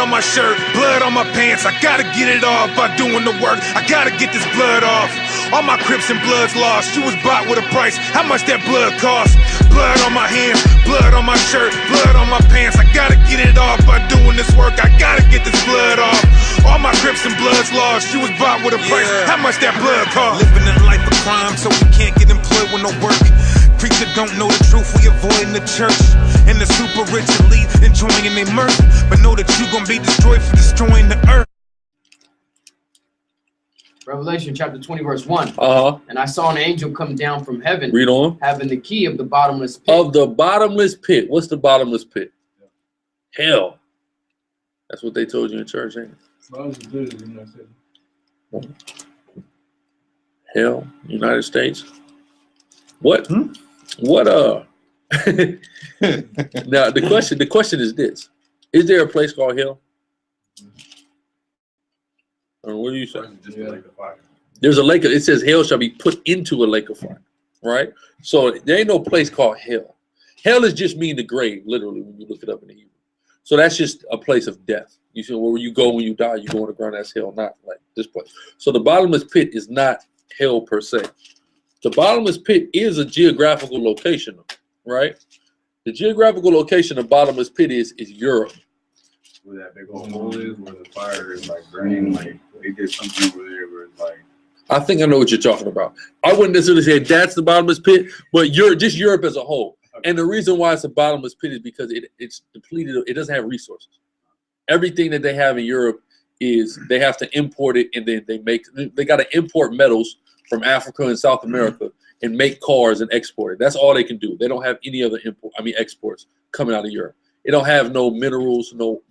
on my shirt, blood on my pants. I gotta get it off by doing the work. I gotta get this blood off. All my Crips and Bloods lost. You was bought with a price. How much that blood cost? Blood on my hands, blood on my shirt, blood on my pants. I gotta get it off by doing this work. I gotta get this blood off. All my Crips and Bloods lost. You was bought with a price. How much that blood cost? Living a life of crime, so we can't get employed with no work. Preacher don't know the truth, we avoiding the church. And the super rich elite enjoying their mirth. But know that you gonna be destroyed for destroying the earth. Revelation chapter 20 verse 1. And I saw an angel come down from heaven. Read on. Having the key of the bottomless pit. Of the bottomless pit. What's the bottomless pit? Hell. That's what they told you in church, ain't it? Hell, United States. What? What? Now the question is this: is there a place called hell? Or what do you say? There's a lake. It says hell shall be put into a lake of fire, right? So there ain't no place called hell. Hell is just mean the grave, literally, when you look it up in the Hebrew. So that's just a place of death. You see, where you go when you die, you go on the ground. That's hell, not like this place. So the bottomless pit is not hell per se. The bottomless pit is a geographical location, right? The geographical location of bottomless pit is Europe. Where that big old hole is, where the fire is like burning, like they did something over there where it's like. I think I know what you're talking about. I wouldn't necessarily say that's the bottomless pit, but just Europe as a whole. Okay. And the reason why it's a bottomless pit is because it's depleted. It doesn't have resources. Everything that they have in Europe is they have to import it, and then they got to import metals from Africa and South America and make cars and export it. That's all they can do. They don't have any other exports coming out of Europe. They don't have no minerals, no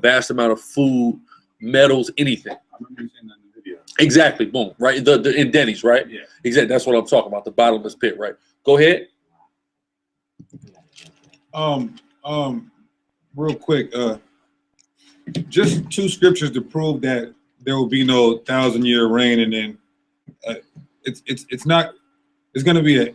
vast amount of food, metals, anything. I remember you saying that in the video. Exactly. Boom. Right. The in Denny's, right? Yeah. Exactly. That's what I'm talking about. The bottomless pit. Right. Go ahead. Real quick. Just two scriptures to prove that there will be no 1,000-year reign, and then it's going to be an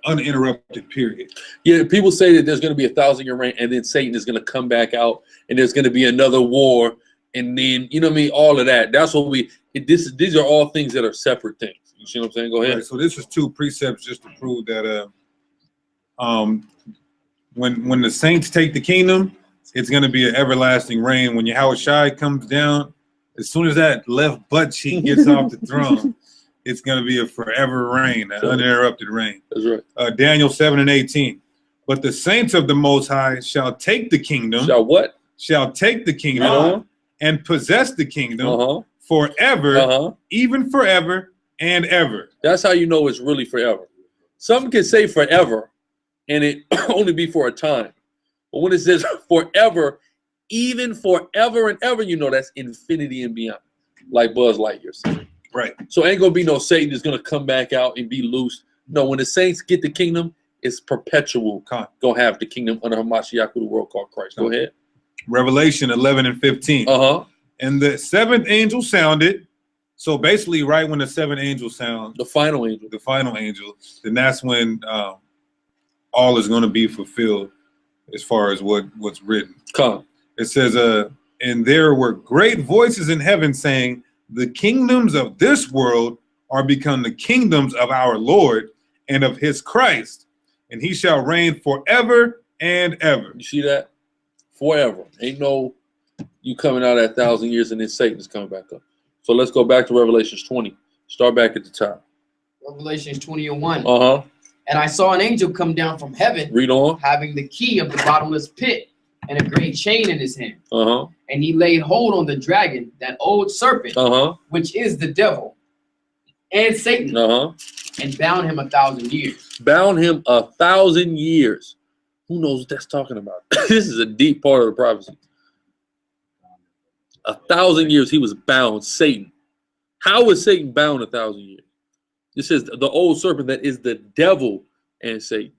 uninterrupted period. Yeah, people say that there's going to be a 1,000-year reign, and then Satan is going to come back out, and there's going to be another war, and then you know what I mean. All of that. That's what these are all things that are separate things. You see what I'm saying? Go ahead. Right, so this is two precepts just to prove that when the saints take the kingdom, it's going to be an everlasting reign. When Yahushua comes down, as soon as that left butt cheek gets off the throne, it's going to be a forever reign, an uninterrupted reign. That's right. Daniel 7:18. But the saints of the Most High shall take the kingdom. Shall what? Shall take the kingdom and possess the kingdom forever, even forever and ever. That's how you know it's really forever. Some can say forever, and it only be for a time. But when it says forever, even forever and ever, you know that's infinity and beyond, like Buzz Lightyear said. Right. So ain't gonna be no Satan that's gonna come back out and be loose. No, when the saints get the kingdom, it's perpetual. Gonna have the kingdom under Hamashiach, the world called Christ. Go ahead. Revelation 11:15. And the seventh angel sounded. So basically, right when the seventh angel sounds, the final angel, then that's when all is going to be fulfilled as far as what's written. It says, and there were great voices in heaven saying, the kingdoms of this world are become the kingdoms of our Lord and of his Christ, and he shall reign forever and ever. You see that? Forever. Ain't no you coming out at 1,000 years and then Satan's coming back up. So let's go back to Revelations 20. Start back at the top. Revelations 20:1. And I saw an angel come down from heaven. Read on. Having the key of the bottomless pit and a great chain in his hand. And he laid hold on the dragon, that old serpent, which is the devil and Satan, and bound him 1,000 years. Bound him 1,000 years. Who knows what that's talking about? This is a deep part of the prophecy. 1,000 years he was bound, Satan. How was Satan bound 1,000 years? This is the old serpent that is the devil and Satan.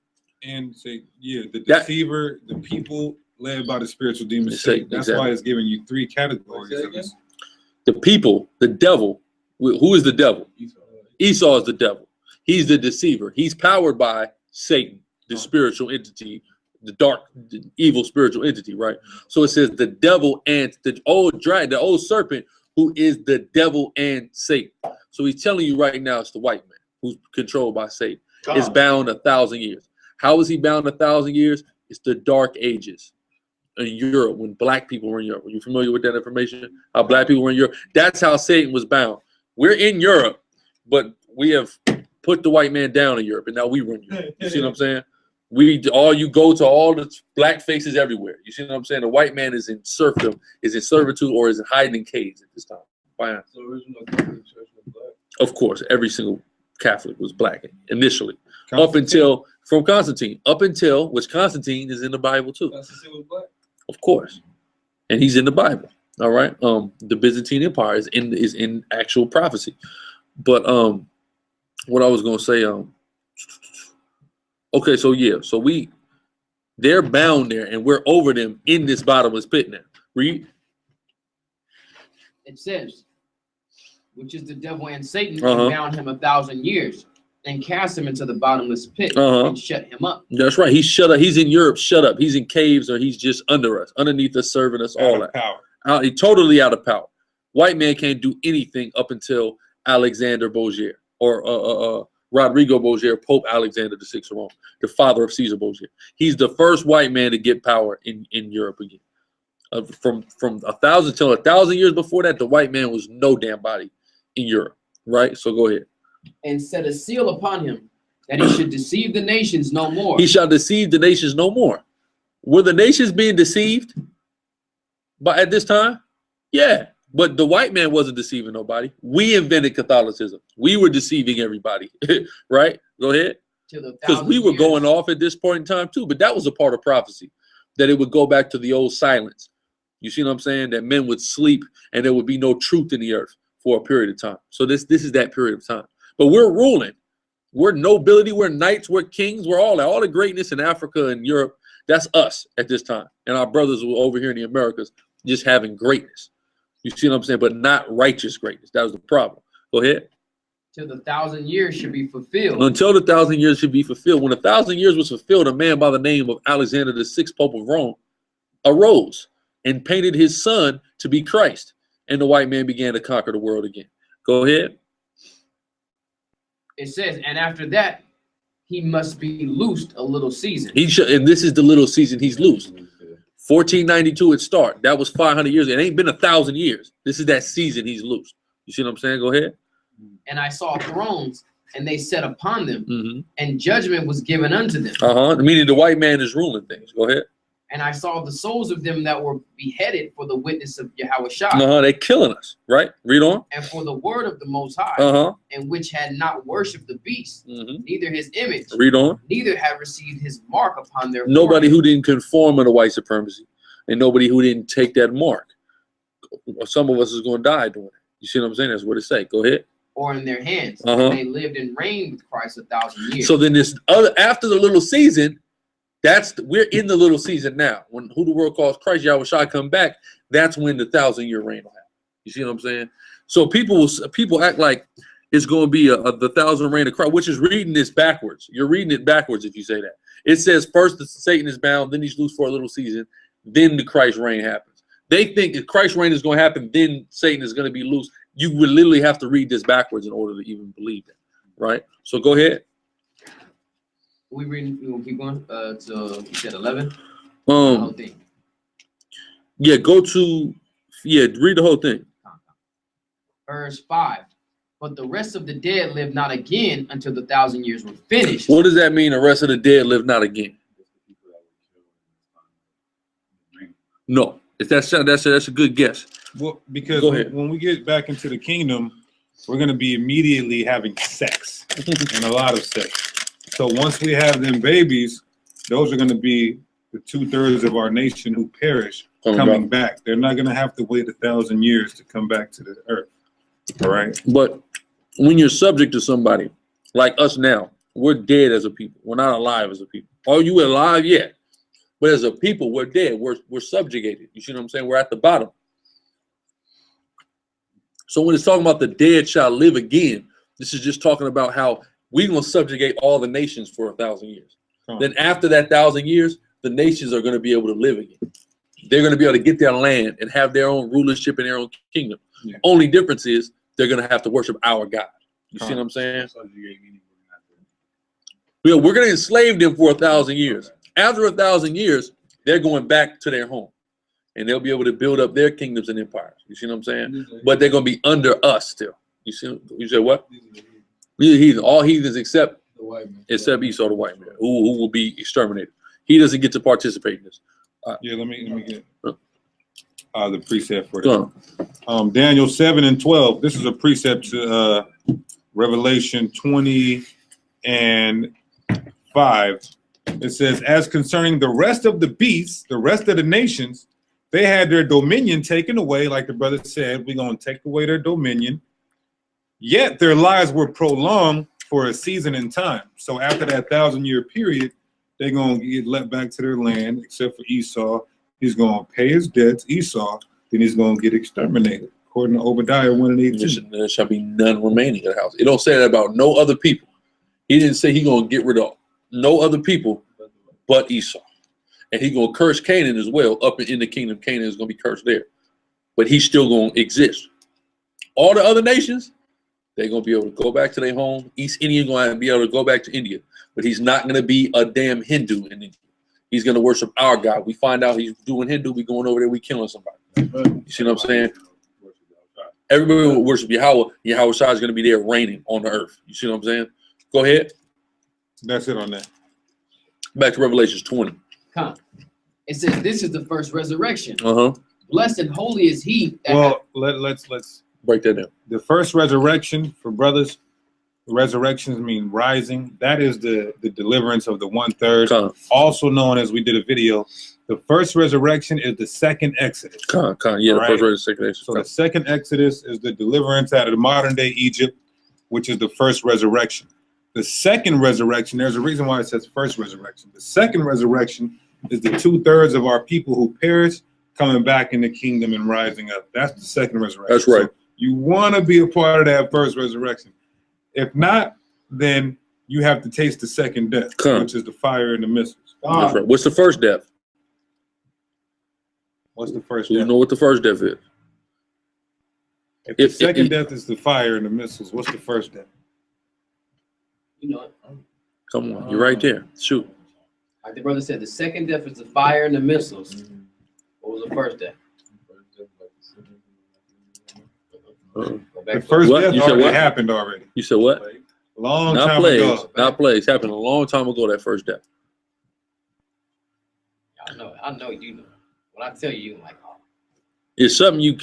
And say, yeah, the deceiver, the people led by the spiritual demon Satan. That's why it's giving you three categories of this. The people, the devil. Who is the devil? Esau is the devil. He's the deceiver. He's powered by Satan, the spiritual entity the dark, the evil spiritual entity, right? So it says the devil and the old dragon, the old serpent, who is the devil and Satan. So he's telling you right now it's the white man who's controlled by Satan. Is bound 1,000 years. How is he bound 1,000 years? It's the dark ages in Europe when black people were in Europe. Are you familiar with that information? How black people were in Europe? That's how Satan was bound. We're in Europe, but we have put the white man down in Europe, and now we run Europe. You see what I'm saying? You go to all the black faces everywhere. You see what I'm saying? The white man is in serfdom, is in servitude, or is hiding in caves at this time. Fine. So original Catholic Church was black. Of course, every single Catholic was black initially, up until from Constantine, which Constantine is in the Bible too. Constantine was black. Of course, and he's in the Bible. All right. The Byzantine Empire is in actual prophecy, but what I was gonna say, okay, so yeah, so they're bound there, and we're over them in this bottomless pit now. Read. It says, which is the devil and Satan, and bound him 1,000 years, and cast him into the bottomless pit and shut him up. That's right. He's shut up. He's in Europe, shut up. He's in caves, or he's just under us, underneath us, serving us, all that. Power. He's totally out of power. White man can't do anything up until Alexander Borgia or Rodrigo Borgia, Pope Alexander VI of Rome, the father of Caesar Borgia. He's the first white man to get power in Europe again. From 1,000 till 1,000 years before that, the white man was no damn body in Europe, right? So go ahead. And set a seal upon him that he should deceive the nations no more. He shall deceive the nations no more. Were the nations being deceived at this time? Yeah, but the white man wasn't deceiving nobody. We invented Catholicism. We were deceiving everybody, right? Go ahead. Because we were going off at this point in time too, but that was a part of prophecy, that it would go back to the old silence. You see what I'm saying? That men would sleep and there would be no truth in the earth for a period of time. So this is that period of time. But we're ruling. We're nobility. We're knights. We're kings. We're all the greatness in Africa and Europe. That's us at this time. And our brothers were over here in the Americas just having greatness. You see what I'm saying? But not righteous greatness. That was the problem. Go ahead. Till the 1,000 years should be fulfilled. Until the 1,000 years should be fulfilled. When 1,000 years was fulfilled, a man by the name of Alexander VI, Pope of Rome, arose and painted his son to be Christ. And the white man began to conquer the world again. Go ahead. It says, and after that, he must be loosed a little season. And this is the little season he's loosed. 1492 it start. That was 500 years. It ain't been 1,000 years. This is that season he's loosed. You see what I'm saying? Go ahead. And I saw thrones, and they sat upon them, and judgment was given unto them. Meaning the white man is ruling things. Go ahead. And I saw the souls of them that were beheaded for the witness of Yahushua. They're killing us, right? Read on. And for the word of the Most High, and which had not worshipped the beast, neither his image. Read on. Neither had received his mark upon their Nobody who didn't conform to white supremacy, and nobody who didn't take that mark. Some of us is going to die doing it. You see what I'm saying? That's what it say. Go ahead. Or in their hands. And they lived and reigned with Christ 1,000 years. So then this after the little season, we're in the little season now. When who the world calls Christ, Yahushua come back, that's when the 1,000-year reign will happen. You see what I'm saying? So people act like it's going to be the 1,000 reign of Christ, which is reading this backwards. You're reading it backwards if you say that. It says first Satan is bound, then he's loose for a little season, then the Christ reign happens. They think if Christ reign is going to happen, then Satan is going to be loose. You would literally have to read this backwards in order to even believe that, right? So go ahead. We will keep going to you said 11. Yeah, go to read the whole thing. Verse 5. But the rest of the dead live not again until the 1,000 years were finished. What does that mean? The rest of the dead live not again? No, if that's a good guess. Well, because when we get back into the kingdom, we're going to be immediately having sex and a lot of sex. So once we have them babies, those are going to be the 2/3 of our nation who perish coming back. They're not going to have to wait 1,000 years to come back to the earth. All right. But when you're subject to somebody like us now, we're dead as a people. We're not alive as a people. Are you alive yet? But as a people, we're dead. We're subjugated. You see what I'm saying? We're at the bottom. So when it's talking about the dead shall live again, this is just talking about how we're going to subjugate all the nations for 1,000 years. Then after that 1,000 years, the nations are going to be able to live again. They're going to be able to get their land and have their own rulership and their own kingdom. Yeah. Only difference is they're going to have to worship our God. You see what I'm saying? We're going to enslave them for 1,000 years. After 1,000 years, they're going back to their home. And they'll be able to build up their kingdoms and empires. You see what I'm saying? But they're going to be under us still. You see? You say what? He's all heathens except the white man. Except Esau, the white man, who will be exterminated. He doesn't get to participate in this. Yeah, let me get the precept for that. Daniel 7 and 12. This is a precept to Revelation 20 and 5. It says, as concerning the rest of the beasts, the rest of the nations, they had their dominion taken away, like the brother said. We're going to take away their dominion. Yet their lives were prolonged for a season in time. So after that 1,000-year period, they're going to get let back to their land, except for Esau. He's going to pay his debts, Esau, then he's going to get exterminated. According to Obadiah 1 and 18. There shall be none remaining in the house. It don't say that about no other people. He didn't say he's going to get rid of no other people but Esau. And he's going to curse Canaan as well. Up in the kingdom, Canaan is going to be cursed there. But he's still going to exist. All the other nations, they're going to be able to go back to their home. East Indian going to be able to go back to India. But he's not going to be a damn Hindu in India. He's going to worship our God. We find out he's doing Hindu, we going over there, we killing somebody. You see what I'm saying? Everybody will worship Yahweh. Yahweh Shai is going to be there reigning on the earth. You see what I'm saying? Go ahead. That's it on that. Back to Revelations 20. Come. It says this is the first resurrection. Uh-huh. Blessed and holy is he. Well, let's break that down. The first resurrection for brothers, resurrections mean rising. That is the deliverance of the 1/3, also known as, we did a video, the first resurrection is the second Exodus. Yeah, the first resurrection. So the second Exodus is the deliverance out of the modern day Egypt, which is the first resurrection. The second resurrection, there's a reason why it says first resurrection. The second resurrection is the 2/3 of our people who perish coming back in the kingdom and rising up. That's the second resurrection. That's right. So you want to be a part of that first resurrection. If not, then you have to taste the second death, which is the fire and the missiles. That's right. What's the first death? What's the first death? You know what the first death is. If the second death is the fire and the missiles, what's the first death? You know it. Come on, you're right there. Shoot. Like the brother said, the second death is the fire and the missiles. What was the first death? The first death already happened already. You said what? Long time ago. Not plagues. Happened a long time ago, that first death. I know you know. When I tell you, you're like, oh. It's something you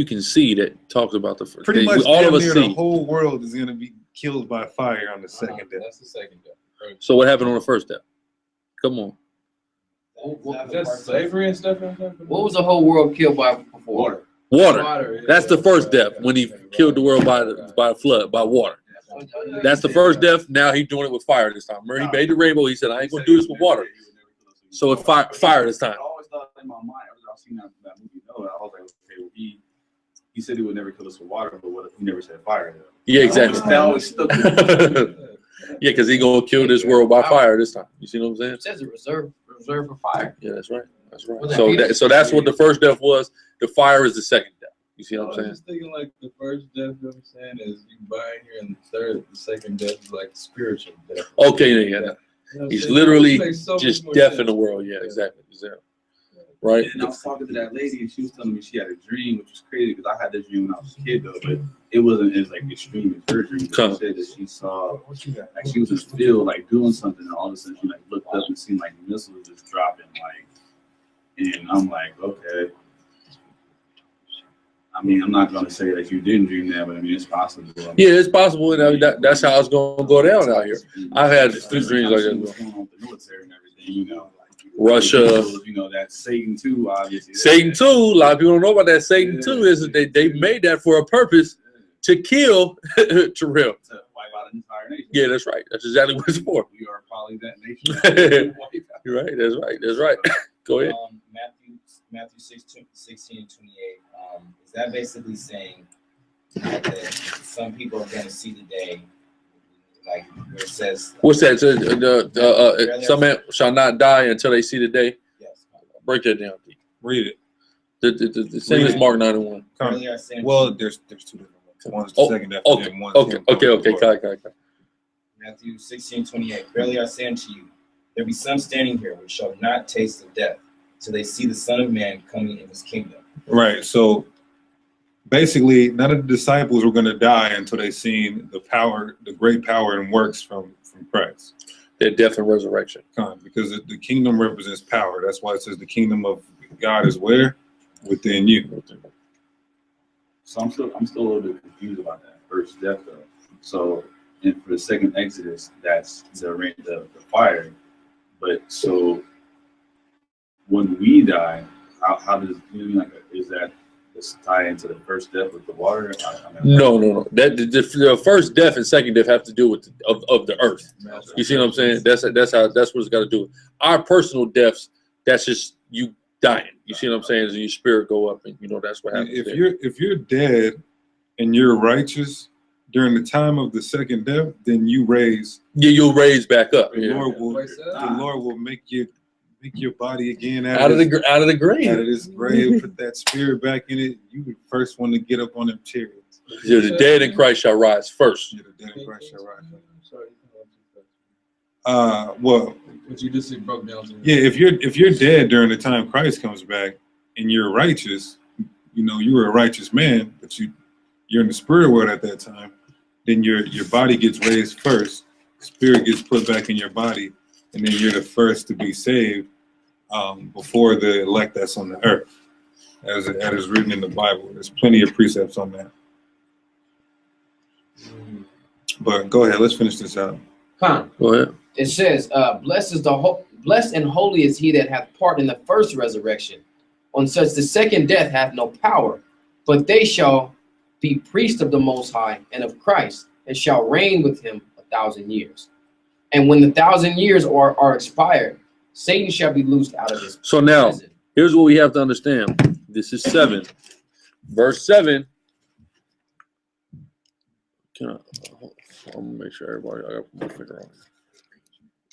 can see that talks about the first. Pretty much all of us see. The whole world is gonna be killed by fire on the second death. That's the second death. Right. So what happened on the first death? Come on. Just slavery and stuff. What was the whole world killed by before? Water. That's the first death, when he killed the world by the flood, by water. That's the first death. Now he's doing it with fire this time. Remember, he made the rainbow. He said, I ain't gonna do this with water. So it's fire this time. I always thought in my mind, I've seen that movie, I was like, okay, well, he said he would never kill us with water, but what if he never said fire? Yeah, exactly. That always stuck with me. Yeah, because he gonna kill this world by fire this time. You see what I'm saying? It says it reserved for fire. Yeah, that's right. That's right. So that's what the first death was. The fire is the second death. You see what I'm saying? I was just thinking like the first death, you know what I'm saying, is you buy here, and the second death is like spiritual death. Okay, yeah. You know, he's literally just deaf in the world. Yeah, exactly. Right. And I was talking to that lady, and she was telling me she had a dream, which was crazy because I had this dream when I was a kid, though, but it wasn't as like extreme as her dream. She said that she saw, like, she was in the field, like doing something, and all of a sudden she like looked up and seen like missiles just dropping, like, and I'm like, okay. I mean, I'm not gonna say that you didn't dream that, but I mean, it's possible. I mean, yeah, it's possible. I mean, that's how it's gonna go down out here. I've had dreams like that. What's going on with the military and everything, you know. Russia, you know, that Satan 2, obviously. Satan 2, a lot of people don't know about that. Satan 2 is that they made that for a purpose to kill Terrell. To wipe out an entire nation. Yeah, that's right. That's exactly what it's for. We are probably that nation. You're right. That's right. That's right. Go ahead. Matthew 16 and 28. Is that basically saying that some people are going to see the day, like It says, what's that? Some men shall not die until they see the day. yes. Break that down. Read it. The same as Mark 9:1. Well, there's two different ones. One's the second death, okay, and one's okay. Matthew 16:28. Verily I say unto you, there be some standing here which shall not taste of death till they see the Son of Man coming in his kingdom. Right. So basically, none of the disciples were going to die until they seen the power, the great power and works from Christ. Their death and resurrection. Because the kingdom represents power. That's why it says the kingdom of God is where? Within you. So I'm still a little bit confused about that first death though. So and for the second Exodus, that's the fire. But so when we die, how does is that tie into the first death with the water? No. That the first death and second death have to do with of the earth. You see what I'm saying? That's what it's got to do with. Our personal deaths, that's just you dying. You see what I'm saying? As your spirit go up, and that's what happens. If you're dead and you're righteous during the time of the second death, then you raise. Yeah, you'll raise back up. The Lord will make your body again out of the grave. Out of this grave, put that spirit back in it. You the first one to get up on them chariots. Yeah, the dead in Christ shall rise first. Yeah, the dead in Christ shall rise first. Well, what you just broke down. Yeah, if you're dead during the time Christ comes back and you're righteous, you were a righteous man, but you're in the spirit world at that time, then your body gets raised first, spirit gets put back in your body, and then you're the first to be saved before the elect that's on the earth, as it is written in the Bible. There's plenty of precepts on that. But go ahead, let's finish this out. Go ahead. It says, blessed and holy is he that hath part in the first resurrection. On such the second death hath no power, but they shall be priests of the Most High and of Christ, and shall reign with him 1,000 years. And when the 1,000 years are expired, Satan shall be loosed out of his prison. So now, here's what we have to understand. This is 7. Verse 7. I'm gonna make sure everybody, I got my finger on it.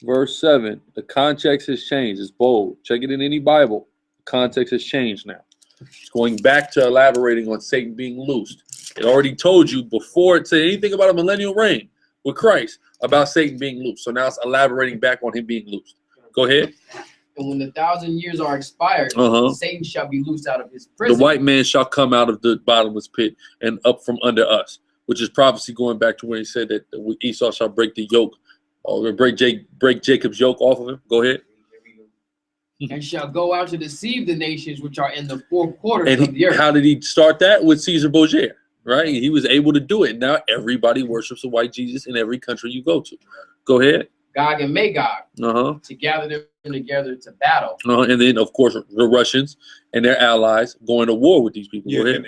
Verse 7, the context has changed. It's bold. Check it in any Bible. The context has changed now. It's going back to elaborating on Satan being loosed. It already told you before it said anything about a millennial reign with Christ about Satan being loosed. So now it's elaborating back on him being loosed. Go ahead. And when the 1,000 years are expired, Satan shall be loosed out of his prison. The white man shall come out of the bottomless pit and up from under us, which is prophecy going back to when he said that Esau shall break the yoke, or break Jacob's yoke off of him. Go ahead. And shall go out to deceive the nations which are in the four quarters of the earth. How did he start that? With Caesar Borgia, right? He was able to do it. Now everybody worships the white Jesus in every country you go to. Go ahead. Gog and Magog, to gather them together to battle. And then, of course, the Russians and their allies going to war with these people. Yeah,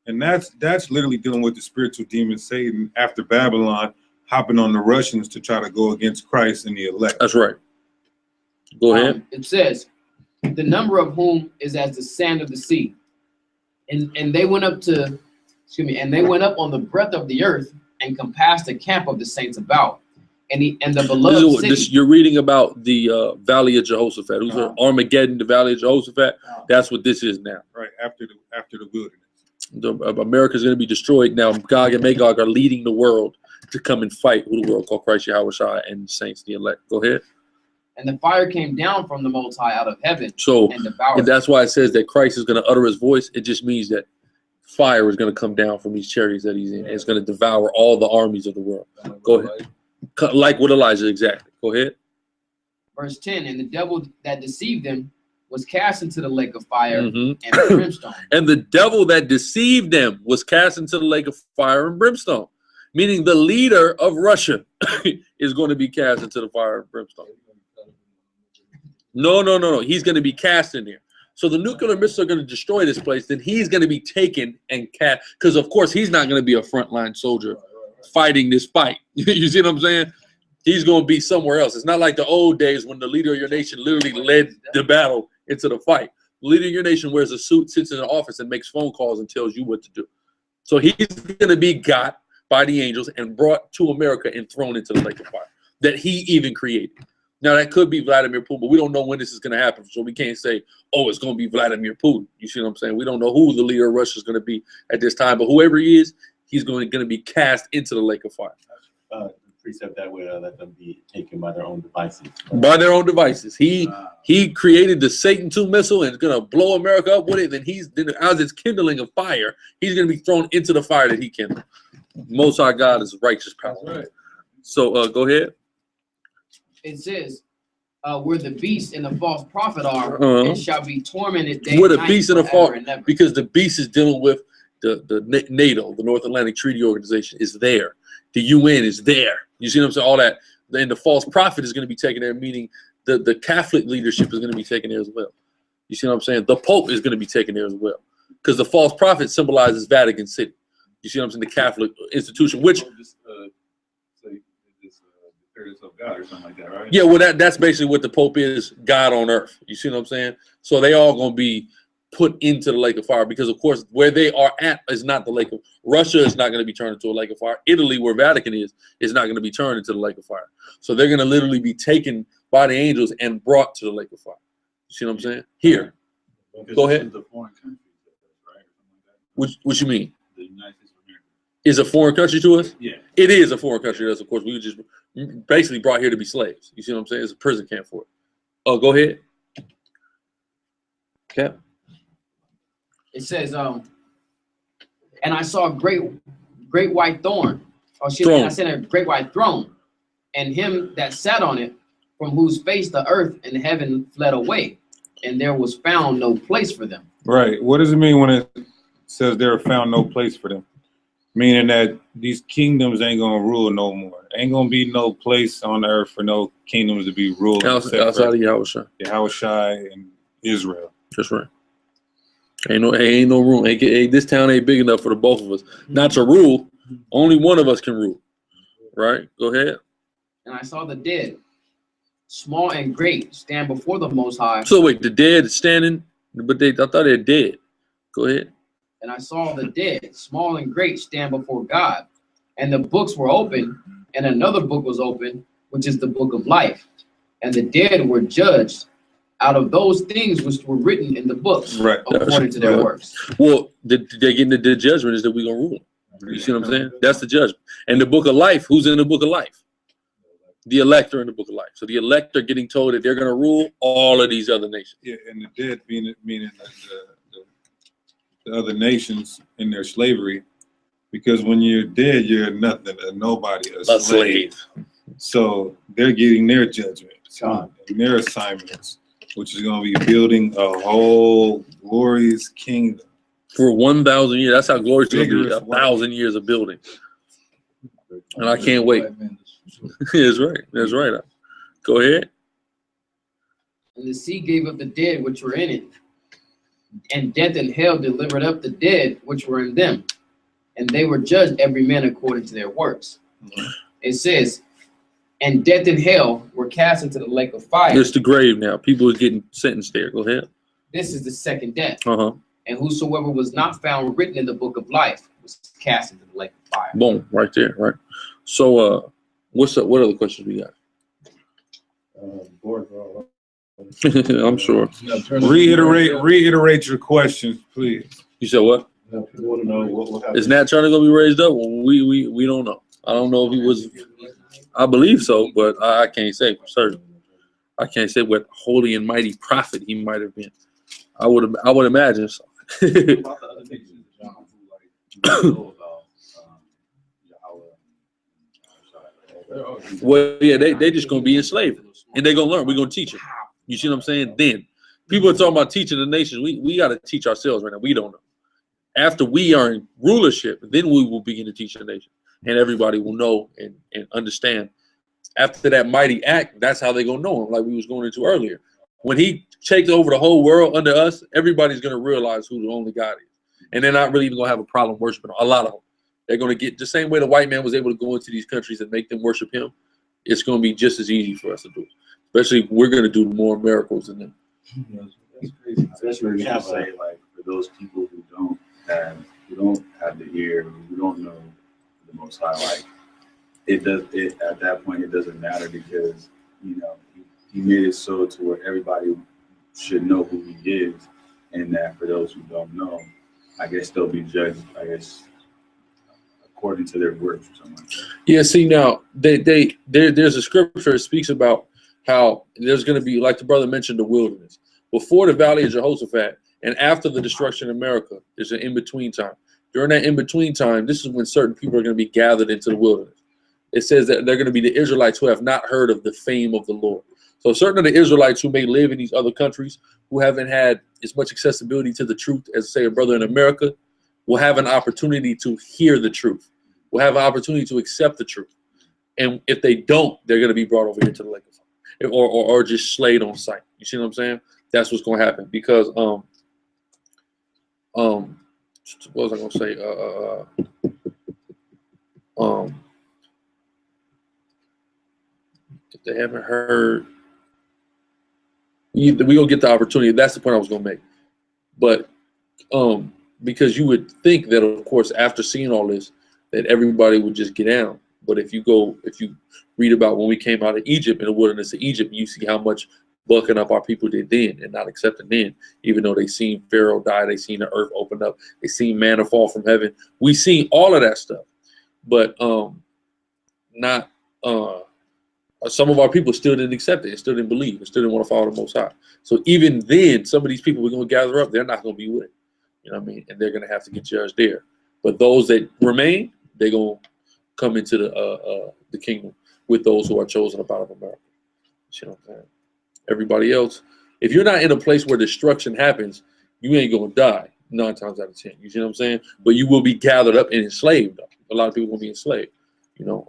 and that's literally dealing with the spiritual demon Satan after Babylon hopping on the Russians to try to go against Christ and the elect. That's right. Go ahead. It says, the number of whom is as the sand of the sea. And they went up to, and they went up on the breadth of the earth and compassed the camp of the saints about. And the beloved city. You're reading about the Valley of Jehoshaphat. Who's Armageddon, the Valley of Jehoshaphat. That's what this is now. Right, after the wilderness. America's going to be destroyed now. Gog and Magog are leading the world to come and fight with the world called Christ Yahweh and the saints, the elect. Go ahead. And the fire came down from the Most High out of heaven. So and devoured that's why it says that Christ is going to utter his voice. It just means that fire is going to come down from these chariots that he's in. And it's going to devour all the armies of the world. Go ahead. Like with Elijah, exactly. Go ahead. Verse 10, and the devil that deceived them was cast into the lake of fire and brimstone. And the devil that deceived them was cast into the lake of fire and brimstone. Meaning the leader of Russia is going to be cast into the fire and brimstone. No. He's going to be cast in there. So the nuclear missiles are going to destroy this place. Then he's going to be taken and cast. Because, of course, he's not going to be a frontline soldier fighting this fight. You see what I'm saying? He's going to be somewhere else. It's not like the old days when the leader of your nation literally led the battle into the fight. The leader of your nation wears a suit, sits in an office, and makes phone calls and tells you what to do. So he's going to be got by the angels and brought to America and thrown into the lake of fire that he even created. Now, that could be Vladimir Putin, but we don't know when this is going to happen. So we can't say, oh, it's going to be Vladimir Putin. You see what I'm saying? We don't know who the leader of Russia is going to be at this time. But whoever he is, he's going to be cast into the lake of fire. The precept that would let them be taken by their own devices. By their own devices. He created the Satan II missile and is going to blow America up with it. Then as it's kindling a fire, he's going to be thrown into the fire that he kindled. Most High God is righteous power. Right. So go ahead. It says, where the beast and the false prophet are, and shall be tormented day where and the night beast and the false, and ever. because the beast is dealing with the NATO, the North Atlantic Treaty Organization, is there. The UN is there. You see what I'm saying? All that. And the false prophet is going to be taken there, meaning the Catholic leadership is going to be taken there as well. You see what I'm saying? The Pope is going to be taken there as well, because the false prophet symbolizes Vatican City. You see what I'm saying? The Catholic institution, which of God or something like that, right? Yeah, well, that's basically what the Pope is, God on earth. You see what I'm saying? So they all going to be put into the lake of fire, because, of course, where they are at is not the lake of Russia is not going to be turned into a lake of fire. Italy, where Vatican is not going to be turned into the lake of fire. So they're going to literally be taken by the angels and brought to the lake of fire. You see what I'm saying? Here. Go ahead. What you mean? The United States of America. Is a foreign country to us? Yeah. It is a foreign country to us, of course. We were just basically brought here to be slaves. You see what I'm saying? It's a prison camp for it. Oh, go ahead. Okay. It says, and I saw a great white throne. Oh, shit, I said a great white throne, and him that sat on it, from whose face the earth and heaven fled away, and there was found no place for them. Right. What does it mean when it says there found no place for them? Meaning that these kingdoms ain't gonna rule no more. Ain't gonna be no place on earth for no kingdoms to be ruled outside of Yahushua and Israel. That's right. Ain't no room. This town ain't big enough for the both of us. Not to rule. Only one of us can rule. Right? Go ahead. And I saw the dead, small and great, stand before the Most High. So wait, the dead standing, but I thought they're dead. Go ahead. And I saw the dead, small and great, stand before God. And the books were open, and another book was open, which is the book of life. And the dead were judged out of those things which were written in the books, right, according to their works. Well, they're getting the judgment is that we're going to rule. You see what I'm saying? That's the judgment. And the book of life, who's in the book of life? The elect are in the book of life. So the elect are getting told that they're going to rule all of these other nations. Yeah, and the dead meaning the other nations in their slavery, because when you're dead, you're nothing, a nobody, a slave. So they're getting their judgment and their assignments, which is going to be building a whole glorious kingdom for 1,000 years. That's how glorious it's going to be. 1,000 years of building, and I can't wait. That's right. That's right. Go ahead. And the sea gave up the dead which were in it, and death and hell delivered up the dead which were in them, and they were judged every man according to their works. It says, and death and hell were cast into the lake of fire. It's the grave now. People are getting sentenced there. Go ahead. This is the second death. And whosoever was not found written in the book of life was cast into the lake of fire. Boom, right there, right. So what's up? What other questions we got? I'm sure. Reiterate your questions, please. You said what? Is Nat Turner gonna be raised up? Well, we don't know. I don't know if he was. I believe so, but I can't say for certain. I can't say what holy and mighty prophet he might have been. I would imagine so. Well, yeah, they just gonna be enslaved, and they're gonna learn. We're gonna teach them. You see what I'm saying? Then people are talking about teaching the nations. We got to teach ourselves right now. We don't know. After we are in rulership, then we will begin to teach the nation, and everybody will know and understand. After that mighty act, that's how they're gonna know him. Like we was going into earlier, when he takes over the whole world under us, everybody's gonna realize who the only God is, and they're not really even gonna have a problem worshiping a lot of them. They're gonna get the same way the white man was able to go into these countries and make them worship him. It's gonna be just as easy for us to do, especially if we're gonna do more miracles than them. That's crazy. Especially when you say, like, for those people who don't have the ear, who don't know the the Most High. Like it at that point, it doesn't matter because you know he made it so to where everybody should know who he is, and that for those who don't know, I guess they'll be judged, I guess, according to their works or something like that. Yeah, see now, there's a scripture that speaks about how there's going to be, like the brother mentioned, the wilderness. Before the Valley of Jehoshaphat and after the destruction of America, there's an in-between time. During that in-between time, this is when certain people are going to be gathered into the wilderness. It says that they're going to be the Israelites who have not heard of the fame of the Lord. So certain of the Israelites who may live in these other countries, who haven't had as much accessibility to the truth as, say, a brother in America, will have an opportunity to hear the truth, will have an opportunity to accept the truth. And if they don't, they're going to be brought over here to the lake of fire, or just slayed on sight. You see what I'm saying? That's what's going to happen because what was I going to say? If they haven't heard, we gonna get the opportunity. That's the point I was gonna make. But because you would think that, of course, after seeing all this, that everybody would just get down. But if you read about when we came out of Egypt, in the wilderness of Egypt, you see how much bucking up our people did then and not accepting then, even though they seen Pharaoh die, they seen the earth open up, they seen manna fall from heaven. We seen all of that stuff, but not some of our people still didn't accept it, still didn't believe, and still didn't want to follow the Most High. So even then, some of these people we're going to gather up, they're not going to be with it. You know what I mean? And they're going to have to get judged there. But those that remain, they're going to come into the kingdom with those who are chosen up out of America. You know what I'm saying? Everybody else, if you're not in a place where destruction happens, you ain't going to die 9 times out of 10. You see what I'm saying? But you will be gathered up and enslaved. A lot of people will be enslaved. You know,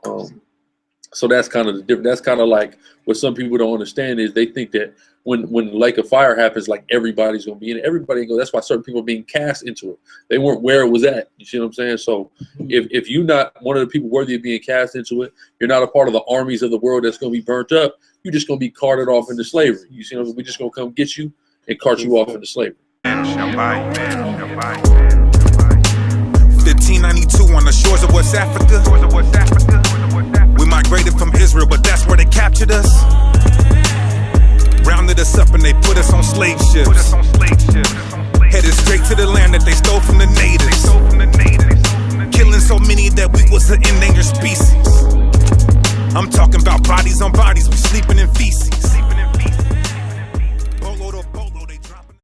so that's kind of the difference. That's kind of like what some people don't understand is they think that when the lake of fire happens, like everybody's going to be in it. Everybody goes. That's why certain people are being cast into it. They weren't where it was at. You see what I'm saying? So if you're not one of the people worthy of being cast into it, you're not a part of the armies of the world that's going to be burnt up. You're just going to be carted off into slavery. You see what I mean? We're just going to come get you and cart you off into slavery. 1592 on the shores of West Africa. We migrated from Israel, but that's where they captured us. Rounded us up and they put us on slave ships. Headed straight to the land that they stole from the natives. Killing so many that we was an endangered species. I'm talking about bodies on bodies, we sleeping in feces.